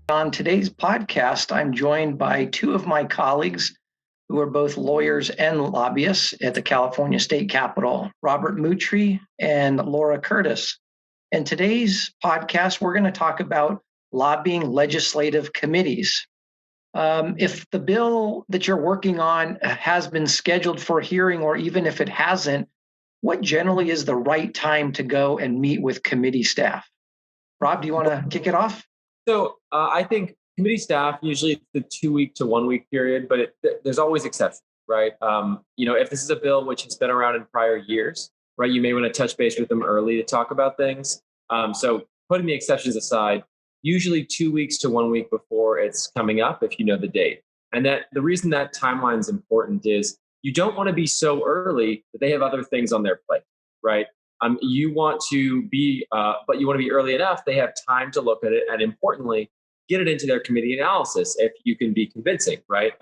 On today's podcast, I'm joined by two of my colleagues who are both lawyers and lobbyists at the California State Capitol, Robert Moutrie and Laura Curtis. In today's podcast, we're going to talk about lobbying legislative committees. If the bill that you're working on has been scheduled for hearing, or even if it hasn't, what generally is the right time to go and meet with committee staff? Rob, do you want to kick it off? So I think committee staff, usually it's the 2 week to 1 week period, but there's always exceptions, right? If this is a bill which has been around in prior years, right, you may want to touch base with them early to talk about things. So putting the exceptions aside, usually 2 weeks to 1 week before it's coming up, if you know the date. And that the reason that timeline is important is you don't want to be so early that they have other things on their plate, right? You want to be, but you want to be early enough. They have time to look at it, and importantly, get it into their committee analysis if you can be convincing, right?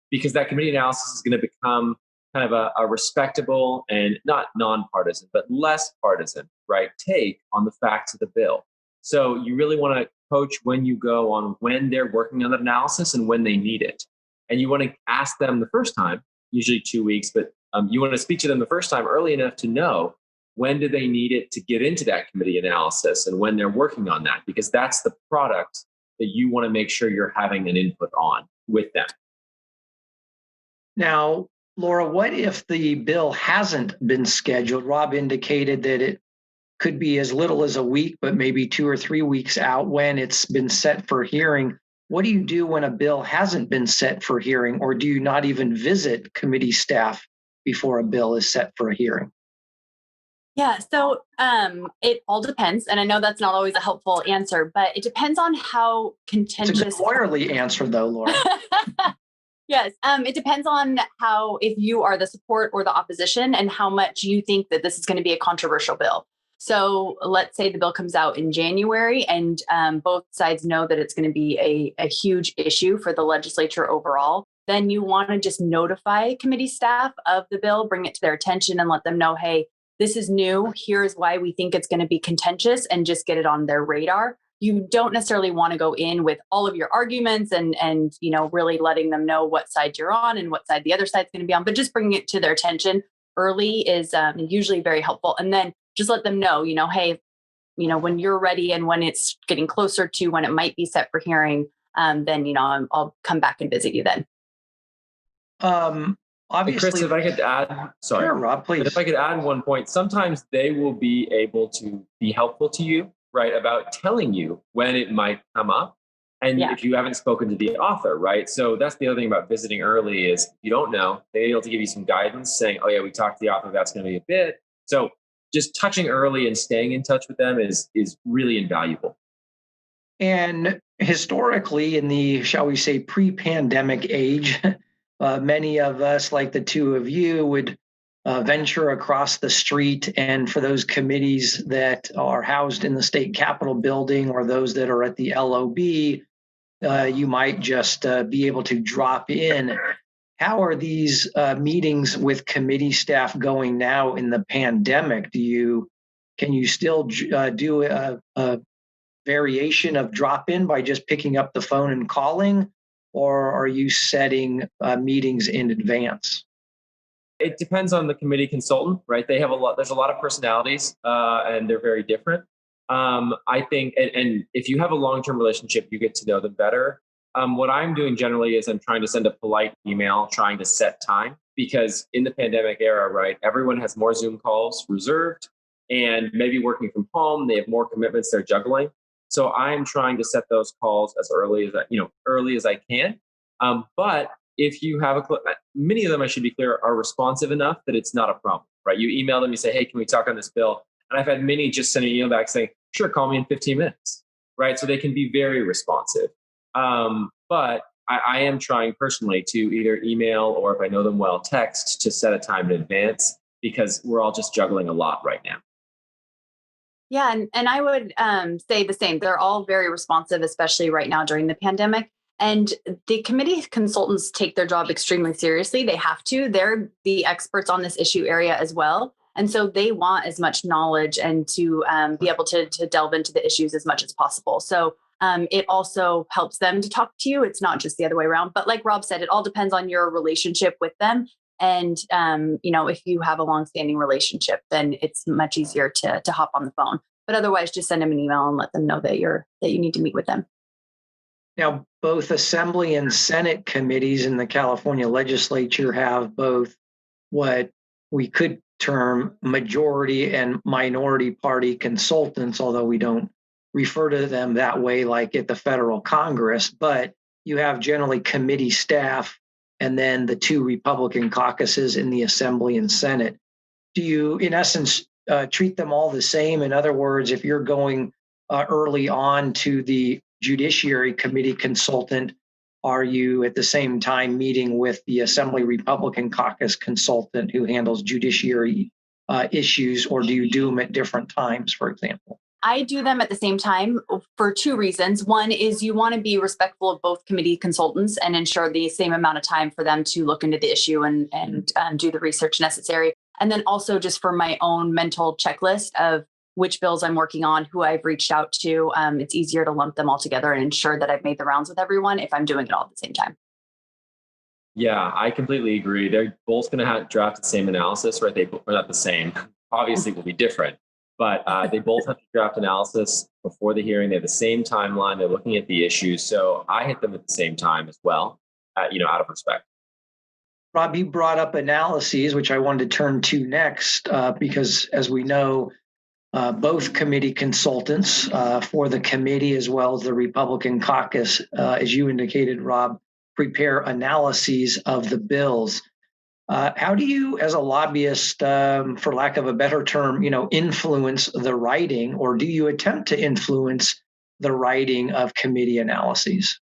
Because that committee analysis is going to become kind of a respectable and not nonpartisan, but less partisan, right, take on the facts of the bill. So you really want to coach when you go on when they're working on that analysis and when they need it, and you want to ask them the first time, usually 2 weeks, but you want to speak to them the first time early enough to know when do they need it to get into that committee analysis and when they're working on that, because that's the product that you want to make sure you're having an input on with them. Now, Laura, what if the bill hasn't been scheduled? Rob indicated that it could be as little as a week, but maybe 2 or 3 weeks out when it's been set for hearing. What do you do when a bill hasn't been set for hearing, or do you not even visit committee staff before a bill is set for a hearing? Yeah, so it all depends. And I know that's not always a helpful answer, but it depends on how contentious. It's a good lawyerly answer, though, Laura. Yes, it depends on how, if you are the support or the opposition, and how much you think that this is going to be a controversial bill. So let's say the bill comes out in January and both sides know that it's going to be a huge issue for the legislature overall. Then you want to just notify committee staff of the bill, bring it to their attention and let them know, hey, this is new. Here's why we think it's going to be contentious, and just get it on their radar. You don't necessarily want to go in with all of your arguments and really letting them know what side you're on and what side the other side's going to be on, but just bringing it to their attention early is usually very helpful. And then just let them know, hey, when you're ready and when it's getting closer to when it might be set for hearing, then, I'll come back and visit you then. Obviously, Chris, if I could add, sorry, sure, Rob, please. But if I could add one point, sometimes they will be able to be helpful to you, right, about telling you when it might come up. And if you haven't spoken to the author, right? So that's the other thing about visiting early is you don't know. They're able to give you some guidance saying, oh yeah, we talked to the author, that's going to be a bit. So just touching early and staying in touch with them is really invaluable. And historically, in the, shall we say, pre-pandemic age, many of us, like the two of you, would venture across the street. And for those committees that are housed in the state capitol building or those that are at the LOB, you might just be able to drop in. How are these meetings with committee staff going now in the pandemic? Can you still do a variation of drop in by just picking up the phone and calling? Or are you setting meetings in advance? It depends on the committee consultant, right? There's a lot of personalities and they're very different. I think, and if you have a long-term relationship, you get to know them better. What I'm doing generally is I'm trying to send a polite email, trying to set time, because in the pandemic era, right, everyone has more Zoom calls reserved and maybe working from home, they have more commitments they're juggling. So I'm trying to set those calls as early as I can. But if you have many of them, I should be clear, are responsive enough that it's not a problem, right? You email them, you say, hey, can we talk on this bill? And I've had many just send an email back saying, sure, call me in 15 minutes, right? So they can be very responsive. But I am trying personally to either email or, if I know them well, text to set a time in advance, because we're all just juggling a lot right now. Yeah, and I would say the same. They're all very responsive, especially right now during the pandemic. And the committee consultants take their job extremely seriously. They have to. They're the experts on this issue area as well. And so they want as much knowledge and to be able to delve into the issues as much as possible. So it also helps them to talk to you. It's not just the other way around. But like Rob said, it all depends on your relationship with them. And, if you have a longstanding relationship, then it's much easier to hop on the phone. But otherwise, just send them an email and let them know that you need to meet with them. Now, both Assembly and Senate committees in the California Legislature have both what we could term majority and minority party consultants, although we don't refer to them that way like at the federal Congress. But you have generally committee staff and then the two Republican caucuses in the Assembly and Senate. Do you, in essence, treat them all the same? In other words, if you're going early on to the Judiciary Committee consultant, are you at the same time meeting with the Assembly Republican Caucus consultant who handles judiciary issues, or do you do them at different times, for example? I do them at the same time for two reasons. One is you want to be respectful of both committee consultants and ensure the same amount of time for them to look into the issue and do the research necessary. And then also just for my own mental checklist of which bills I'm working on, who I've reached out to. It's easier to lump them all together and ensure that I've made the rounds with everyone if I'm doing it all at the same time. Yeah, I completely agree. They're both going to draft the same analysis, right? They're not the same. Obviously, will be different, but they both have to draft analysis before the hearing. They have the same timeline. They're looking at the issues. So I hit them at the same time as well, out of respect. Rob, you brought up analyses, which I wanted to turn to next, because as we know, both committee consultants for the committee as well as the Republican caucus, as you indicated, Rob, prepare analyses of the bills. How do you, as a lobbyist, for lack of a better term, influence the writing, or do you attempt to influence the writing of committee analyses?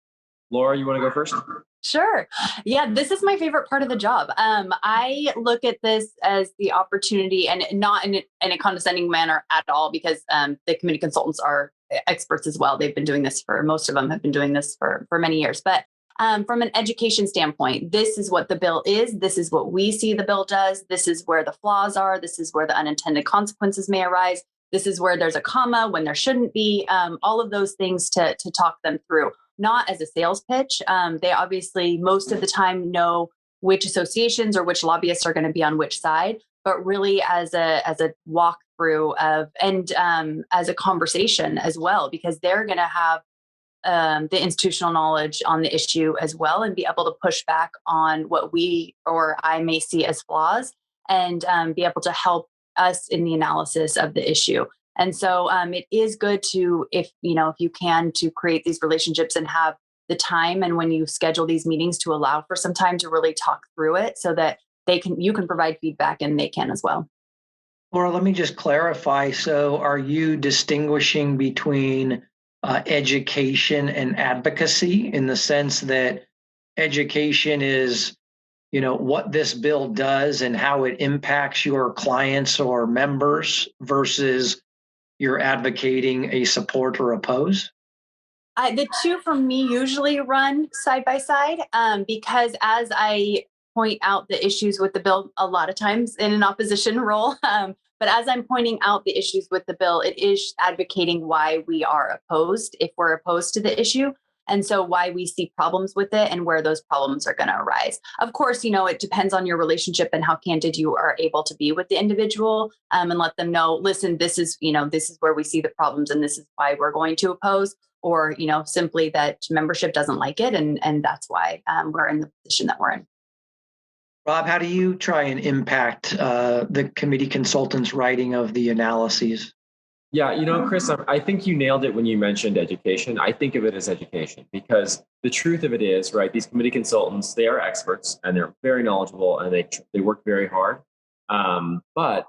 Laura, you want to go first? Sure. Yeah, this is my favorite part of the job. I look at this as the opportunity, and not in a condescending manner at all, because the committee consultants are experts as well. They've been doing this most of them have been doing this for many years. But from an education standpoint, this is what the bill is. This is what we see the bill does. This is where the flaws are. This is where the unintended consequences may arise. This is where there's a comma when there shouldn't be. All of those things to talk them through. Not as a sales pitch. They obviously most of the time know which associations or which lobbyists are going to be on which side, but really as a walkthrough of and as a conversation as well, because they're going to have the institutional knowledge on the issue as well and be able to push back on what we or I may see as flaws and be able to help us in the analysis of the issue. And so it is good to, if you can, to create these relationships and have the time. And when you schedule these meetings, to allow for some time to really talk through it so that you can provide feedback and they can as well. Laura, let me just clarify. So are you distinguishing between education and advocacy, in the sense that education is, what this bill does and how it impacts your clients or members, versus you're advocating a support or oppose? The two for me usually run side by side because as I point out the issues with the bill, a lot of times in an opposition role, but as I'm pointing out the issues with the bill, it is advocating why we are opposed, if we're opposed to the issue. And so why we see problems with it and where those problems are going to arise. Of course, it depends on your relationship and how candid you are able to be with the individual and let them know, listen, this is where we see the problems and this is why we're going to oppose, or, simply that membership doesn't like it. And that's why we're in the position that we're in. Rob, how do you try and impact the committee consultants' writing of the analyses? Yeah, Chris, I think you nailed it when you mentioned education. I think of it as education because the truth of it is, right, these committee consultants, they are experts and they're very knowledgeable and they work very hard. But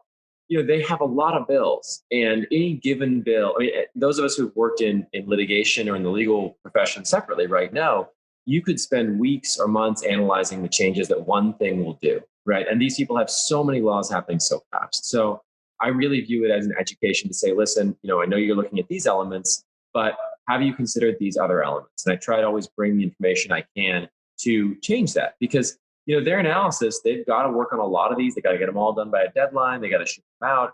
they have a lot of bills, and any given bill, those of us who've worked in litigation or in the legal profession separately right now, you could spend weeks or months analyzing the changes that one thing will do, right? And these people have so many laws happening so fast. So I really view it as an education to say, listen, I know you're looking at these elements, but have you considered these other elements? And I try to always bring the information I can to change that, because their analysis, they've got to work on a lot of these. They got to get them all done by a deadline. They got to ship them out.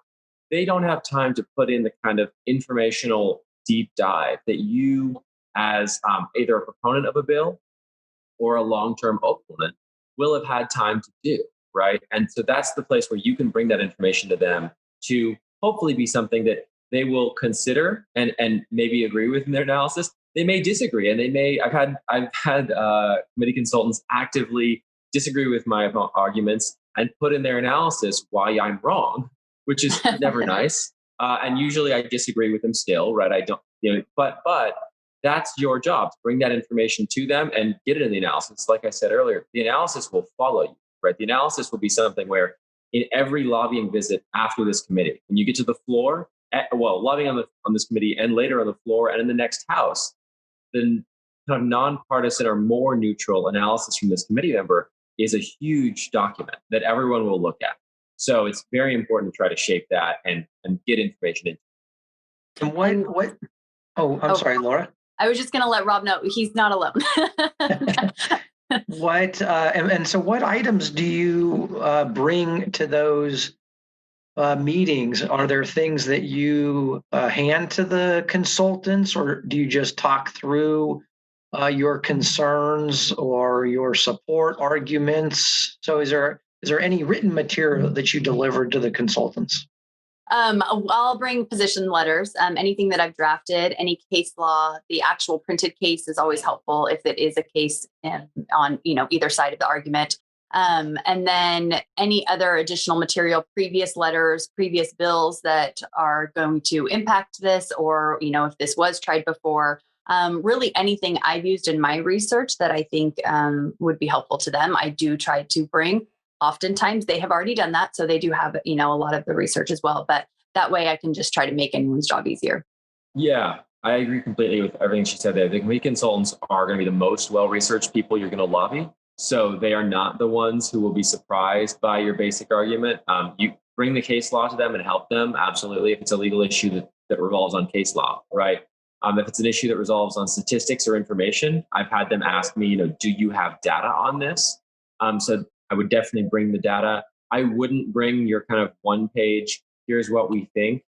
They don't have time to put in the kind of informational deep dive that you as either a proponent of a bill or a long-term opponent will have had time to do, right? And so that's the place where you can bring that information to them to hopefully be something that they will consider and maybe agree with in their analysis. They may disagree, and I've had committee consultants actively disagree with my arguments and put in their analysis why I'm wrong, which is never nice. And usually I disagree with them still, right? I don't, but that's your job, to bring that information to them and get it in the analysis. Like I said earlier, the analysis will follow you, right? The analysis will be something where in every lobbying visit after this committee, when you get to the floor, lobbying on this committee and later on the floor and in the next house, the kind of nonpartisan or more neutral analysis from this committee member is a huge document that everyone will look at. So it's very important to try to shape that and get information in. And what? Oh, I'm sorry, Laura. I was just going to let Rob know he's not alone. So what items do you bring to those meetings? Are there things that you hand to the consultants, or do you just talk through your concerns or your support arguments? So is there any written material that you delivered to the consultants? I'll bring position letters, anything that I've drafted, any case law. The actual printed case is always helpful if it is a case on either side of the argument. And then any other additional material, previous letters, previous bills that are going to impact this, or if this was tried before. Really anything I've used in my research that I think would be helpful to them, I do try to bring. Oftentimes they have already done that, so they do have a lot of the research as well. But that way, I can just try to make anyone's job easier. Yeah, I agree completely with everything she said there. The committee consultants are going to be the most well-researched people you're going to lobby, so they are not the ones who will be surprised by your basic argument. You bring the case law to them and help them, absolutely, if it's a legal issue that revolves on case law, right? If it's an issue that resolves on statistics or information, I've had them ask me, do you have data on this? So I would definitely bring the data. I wouldn't bring your kind of one page, here's what we think.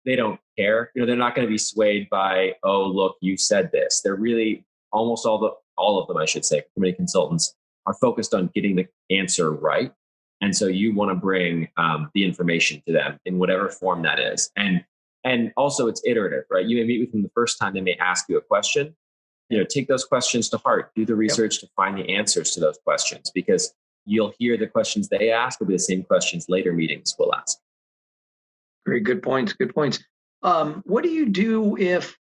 They don't care. They're not going to be swayed by, oh, look, you said this. They're really, almost all of them, I should say, committee consultants are focused on getting the answer right. And so you want to bring the information to them in whatever form that is. And also it's iterative, right? You may meet with them the first time, they may ask you a question. Take those questions to heart, do the research to find the answers to those questions, because you'll hear the questions they ask will be the same questions later meetings will ask. Very good points. Good points. What do you do if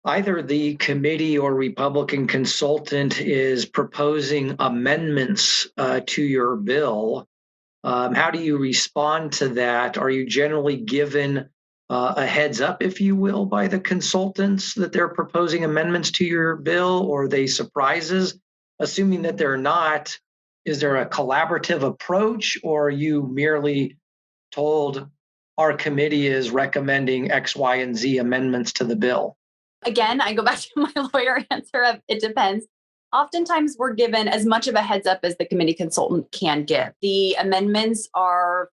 either the committee or Republican consultant is proposing amendments to your bill? How do you respond to that? Are you generally given a heads up, if you will, by the consultants that they're proposing amendments to your bill, or are they surprises? Assuming that they're not, is there a collaborative approach, or are you merely told our committee is recommending X, Y, and Z amendments to the bill? Again, I go back to my lawyer answer of it depends. Oftentimes we're given as much of a heads up as the committee consultant can give. The amendments are,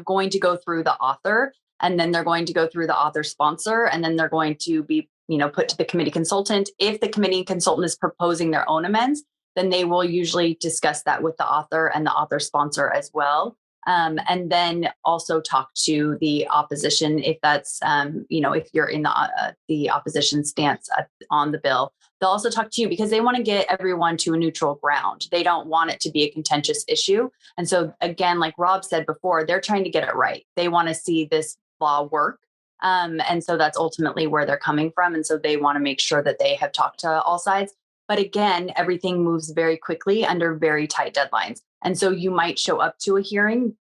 going to go through the author, and then they're going to go through the author sponsor, and then they're going to be, put to the committee consultant. If the committee consultant is proposing their own amends, then they will usually discuss that with the author and the author sponsor as well. And then also talk to the opposition if that's, if you're in the opposition stance on the bill. They'll also talk to you because they want to get everyone to a neutral ground. They don't want it to be a contentious issue. And so again, like Rob said before, they're trying to get it right. They want to see this law work. And so that's ultimately where they're coming from. And so they want to make sure that they have talked to all sides. But again, everything moves very quickly under very tight deadlines. And so you might show up to a hearing,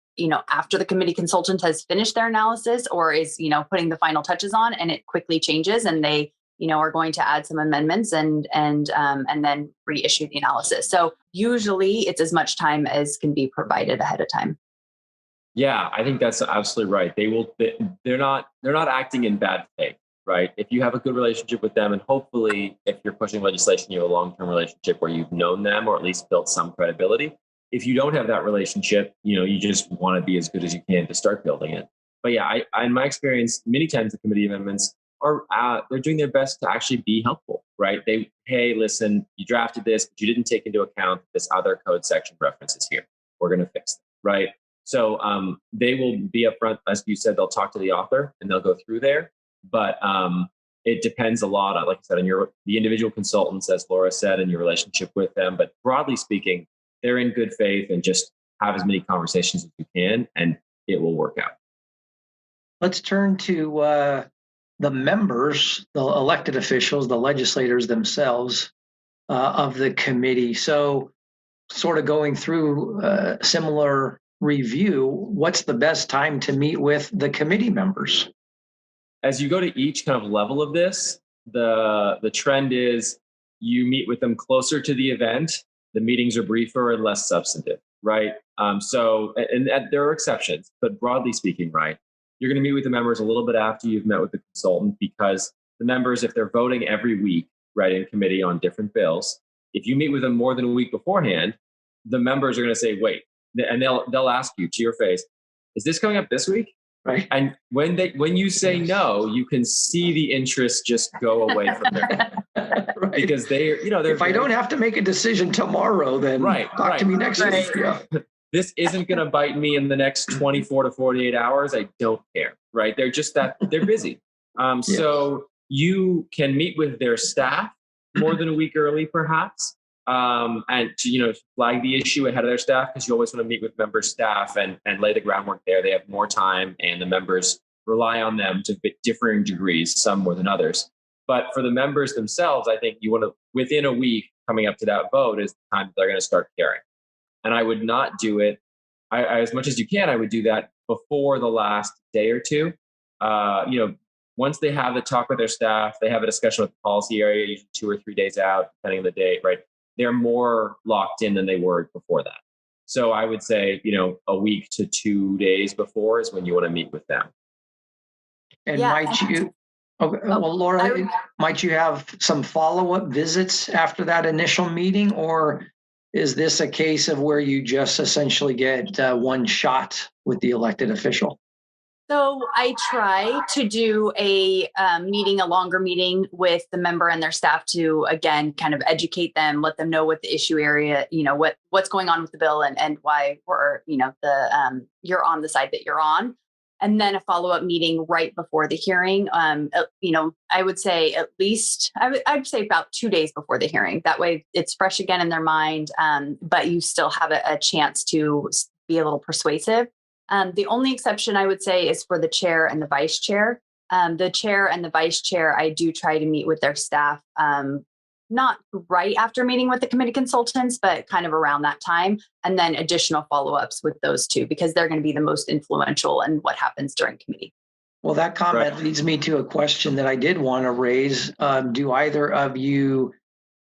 after the committee consultant has finished their analysis or is, putting the final touches on, and it quickly changes and they, are going to add some amendments and then reissue the analysis. So usually it's as much time as can be provided ahead of time. Yeah, I think that's absolutely right. They're not acting in bad faith, right? If you have a good relationship with them, and hopefully if you're pushing legislation, you have a long-term relationship where you've known them or at least built some credibility. If you don't have that relationship, you just want to be as good as you can to start building it. But yeah, in my experience, many times the committee amendments they're doing their best to actually be helpful, right? Hey, listen, you drafted this, but you didn't take into account this other code section references here. We're going to fix them, right? So they will be upfront, as you said, they'll talk to the author and they'll go through there. But it depends a lot on, like I said, on the individual consultants, as Laura said, and your relationship with them. But broadly speaking, they're in good faith, and just have as many conversations as you can, and it will work out. Let's turn to the members, the elected officials, the legislators themselves of the committee. So sort of going through a similar review, what's the best time to meet with the committee members? As you go to each kind of level of this, the trend is you meet with them closer to the event. The meetings are briefer and less substantive, right? And there are exceptions, but broadly speaking, right, you're going to meet with the members a little bit after you've met with the consultant, because the members, if they're voting every week, right, in committee on different bills, if you meet with them more than a week beforehand, the members are going to say, wait, and they'll ask you to your face, is this coming up this week? Right. And when you say no, you can see the interest just go away from there. Right. Because they're if I don't have to make a decision tomorrow, then talk to me next week. Yeah. This isn't going to bite me in the next 24 to 48 hours. I don't care, right? They're just they're busy. So you can meet with their staff more than a week early, perhaps, and to, flag the issue ahead of their staff, because you always want to meet with members' staff and lay the groundwork there. They have more time, and the members rely on them to differing degrees, some more than others. But for the members themselves, I think you want to, within a week coming up to that vote, is the time they're going to start caring. And I would not do it, as much as you can, I would do that before the last day or two. Once they have the talk with their staff, they have a discussion with the policy area, usually 2 or 3 days out, depending on the date, right? They're more locked in than they were before that. So I would say, a week to 2 days before is when you want to meet with them. And might you, Laura, might you have some follow-up visits after that initial meeting, or is this a case of where you just essentially get one shot with the elected official? So I try to do a longer meeting with the member and their staff to, again, kind of educate them, let them know what the issue area, what's going on with the bill and why we're, you're on the side that you're on. And then a follow-up meeting right before the hearing. I would say at least, I'd say about 2 days before the hearing. That way it's fresh again in their mind, but you still have a chance to be a little persuasive. The only exception I would say is for the chair and the vice chair. The chair and the vice chair, I do try to meet with their staff, not right after meeting with the committee consultants, but kind of around that time. And then additional follow-ups with those two, because they're going to be the most influential in what happens during committee. Well, that comment leads me to a question that I did want to raise. Do either of you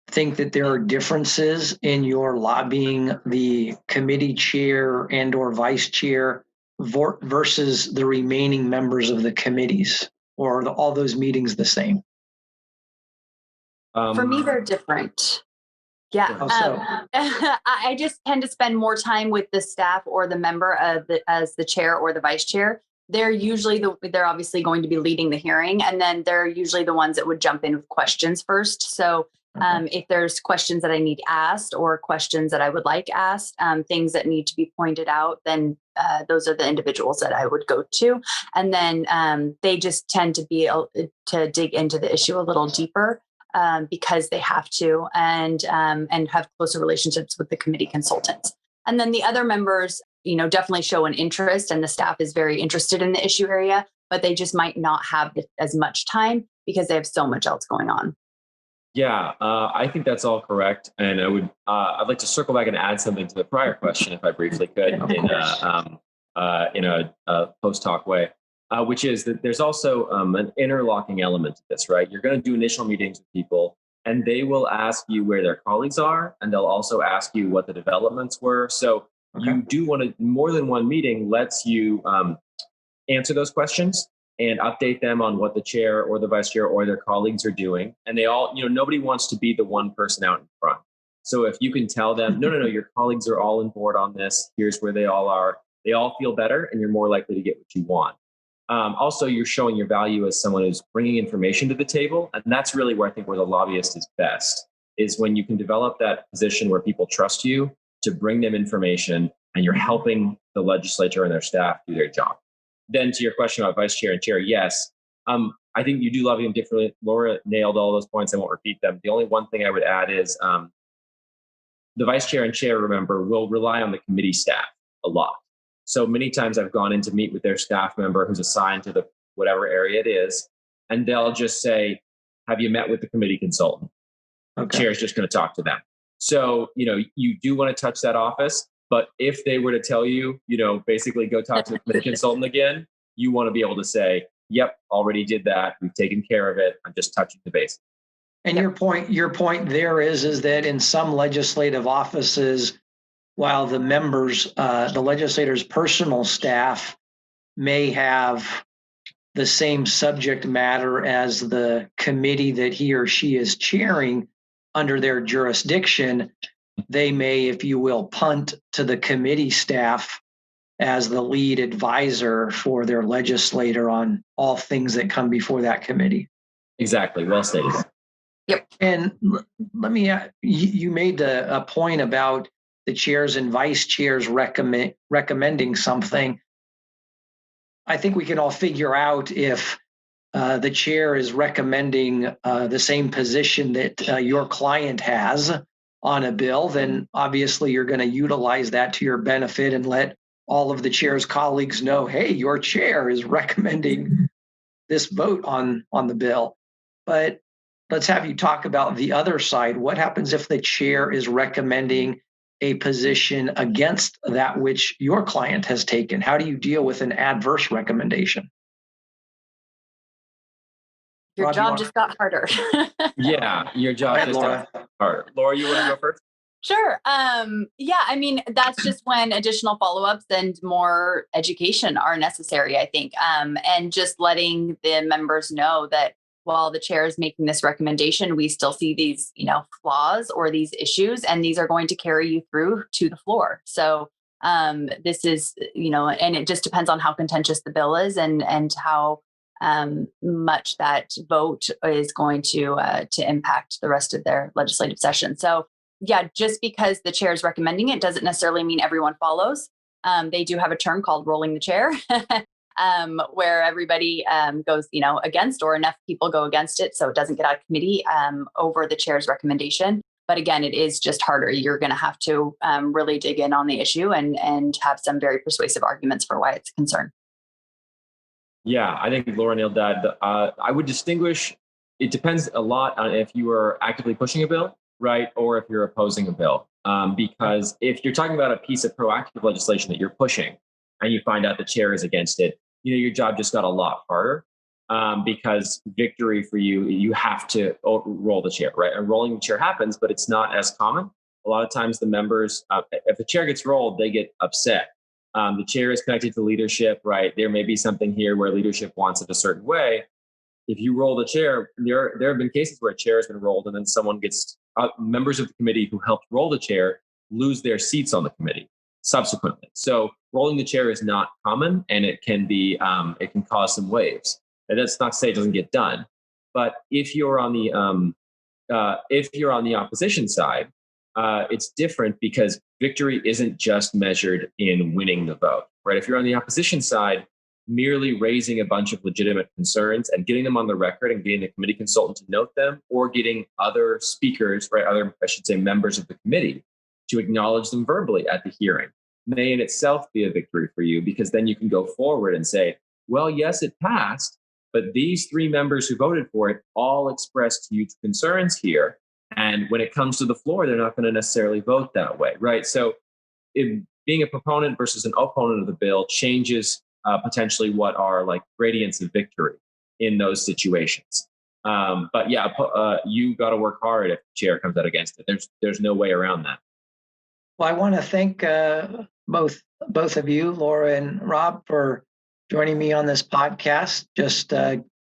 think that there are differences in your lobbying the committee chair and or vice chair versus the remaining members of the committees, or are all those meetings the same? For me, they're different. Yeah. I just tend to spend more time with the staff or the member as the chair or the vice chair. They're usually they're obviously going to be leading the hearing, and then they're usually the ones that would jump in with questions first. So if there's questions that I need asked or questions that I would like asked, things that need to be pointed out, then those are the individuals that I would go to. And then they just tend to be to dig into the issue a little deeper because they have to, and have closer relationships with the committee consultants. And then the other members, definitely show an interest, and the staff is very interested in the issue area, but they just might not have as much time because they have so much else going on. Yeah, I think that's all correct. And I'd like to circle back and add something to the prior question, if I briefly could, in a post-talk way, which is that there's also an interlocking element to this, right? You're going to do initial meetings with people, and they will ask you where their colleagues are, and they'll also ask you what the developments were. So you do want to, more than one meeting lets you answer those questions and update them on what the chair or the vice chair or their colleagues are doing. And they all, nobody wants to be the one person out in front. So if you can tell them, no, your colleagues are all on board on this, here's where they all are, they all feel better, and you're more likely to get what you want. Also, you're showing your value as someone who's bringing information to the table. And that's really where I think where the lobbyist is best, is when you can develop that position where people trust you to bring them information and you're helping the legislature and their staff do their job. Then to your question about vice chair and chair, yes. I think you do lobbying differently. Laura nailed all those points. I won't repeat them. The only one thing I would add is the vice chair and chair, remember, will rely on the committee staff a lot. So many times I've gone in to meet with their staff member who's assigned to the whatever area it is, and they'll just say, have you met with the committee consultant? Okay. Chair's just going to talk to them. So, you do want to touch that office, but if they were to tell you, basically go talk to the committee consultant again, you want to be able to say, yep, already did that. We've taken care of it. I'm just touching the base. And your point there is that in some legislative offices, while the members, the legislators' personal staff may have the same subject matter as the committee that he or she is chairing under their jurisdiction, they may, if you will, punt to the committee staff as the lead advisor for their legislator on all things that come before that committee. Exactly. Well stated. Yep. And let me, you made a point about the chairs and vice chairs recommending something. I think we can all figure out if the chair is recommending the same position that your client has on a bill, then obviously you're going to utilize that to your benefit and let all of the chair's colleagues know, hey, your chair is recommending this vote on the bill. But let's have you talk about the other side. What happens if the chair is recommending a position against that which your client has taken? How do you deal with an adverse recommendation? Your job just got harder. Yeah, your job just got harder. Laura, you want to go first? Sure. I mean, that's just when additional follow-ups and more education are necessary, I think. And just letting the members know that while the chair is making this recommendation, we still see these, flaws or these issues, and these are going to carry you through to the floor. So this is, and it just depends on how contentious the bill is and how much that vote is going to impact the rest of their legislative session. So yeah, just because the chair is recommending it doesn't necessarily mean everyone follows. They do have a term called rolling the chair, where everybody goes, against, or enough people go against it so it doesn't get out of committee over the chair's recommendation. But again, it is just harder. You're going to have to really dig in on the issue and have some very persuasive arguments for why it's a concern. Yeah, I think Laura nailed that. I would distinguish, it depends a lot on if you are actively pushing a bill, right, or if you're opposing a bill. Because if you're talking about a piece of proactive legislation that you're pushing and you find out the chair is against it, your job just got a lot harder because victory for you, you have to roll the chair, right? And rolling the chair happens, but it's not as common. A lot of times the members, if the chair gets rolled, they get upset. The chair is connected to leadership, right? There may be something here where leadership wants it a certain way. If you roll the chair, there have been cases where a chair has been rolled and then someone gets, members of the committee who helped roll the chair lose their seats on the committee subsequently. So rolling the chair is not common, and it can be, it can cause some waves. And that's not to say it doesn't get done, but if you're on the opposition side, it's different because victory isn't just measured in winning the vote, right? If you're on the opposition side, merely raising a bunch of legitimate concerns and getting them on the record and getting the committee consultant to note them, or getting other speakers, right, members of the committee to acknowledge them verbally at the hearing, may in itself be a victory for you, because then you can go forward and say, well, yes, it passed, but these three members who voted for it all expressed huge concerns here. And when it comes to the floor, they're not going to necessarily vote that way, right? So being a proponent versus an opponent of the bill changes potentially what are like gradients of victory in those situations. But yeah, you got to work hard if the chair comes out against it. There's no way around that. Well, I want to thank both of you, Laura and Rob, for joining me on this podcast, just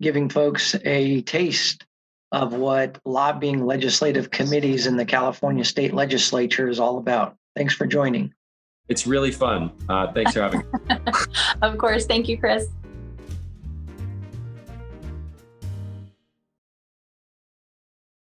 giving folks a taste of what lobbying legislative committees in the California State Legislature is all about. Thanks for joining. It's really fun. Thanks for having me. Of course. Thank you, Chris.